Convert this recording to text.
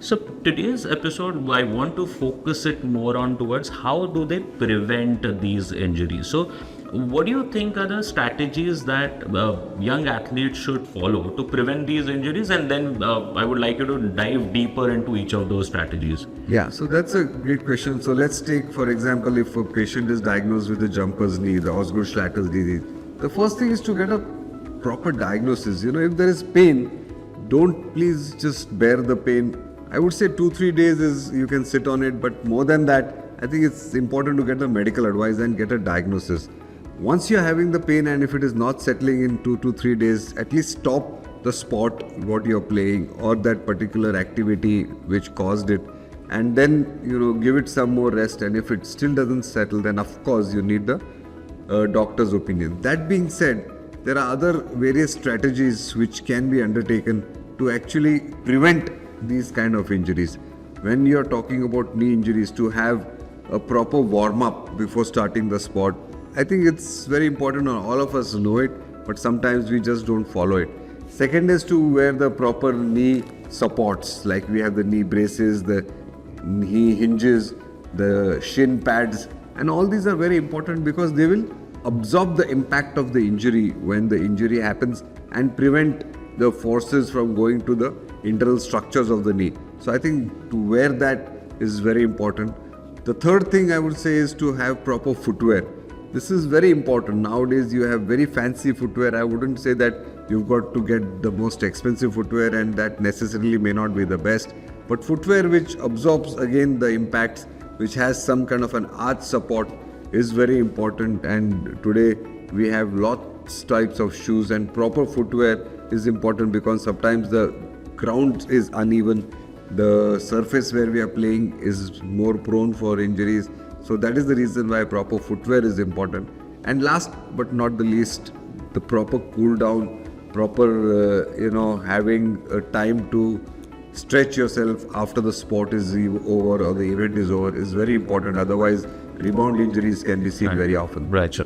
So today's episode, I want to focus it more on towards how do they prevent these injuries. So what do you think are the strategies that young athletes should follow to prevent these injuries? And then I would like you to dive deeper into each of those strategies. Yeah, so that's a great question. So let's take, for example, if a patient is diagnosed with the jumper's knee, the Osgood-Schlatter's disease, the first thing is to get a proper diagnosis. If there is pain, don't please just bear the pain. I would say 2-3 days is you can sit on it, but more than that, I think it's important to get the medical advice and get a diagnosis. Once you're having the pain and if it is not settling in 2 to 3 days, at least stop the sport what you're playing or that particular activity which caused it, and then give it some more rest. And if it still doesn't settle, then of course you need the doctor's opinion. That being said, there are other various strategies which can be undertaken to actually prevent these kind of injuries. When you're talking about knee injuries, to have a proper warm-up before starting the sport, I think it's very important. All of us know it, but sometimes we just don't follow it. Second is to wear the proper knee supports, like we have the knee braces, the knee hinges, the shin pads, and all these are very important because they will absorb the impact of the injury when the injury happens and prevent the forces from going to the internal structures of the knee. So I think to wear that is very important. The third thing I would say is to have proper footwear. This is very important. Nowadays you have very fancy footwear. I wouldn't say that you've got to get the most expensive footwear, and that necessarily may not be the best. But footwear which absorbs again the impacts, which has some kind of an arch support, is very important. And today we have lots types of shoes, and proper footwear is important because sometimes the ground is uneven, the surface where we are playing is more prone for injuries. So that is the reason why proper footwear is important. And last but not the least, the proper cool down, proper having a time to stretch yourself after the sport is over or the event is over is very important. Otherwise, rebound injuries can be seen very often. Right, sure.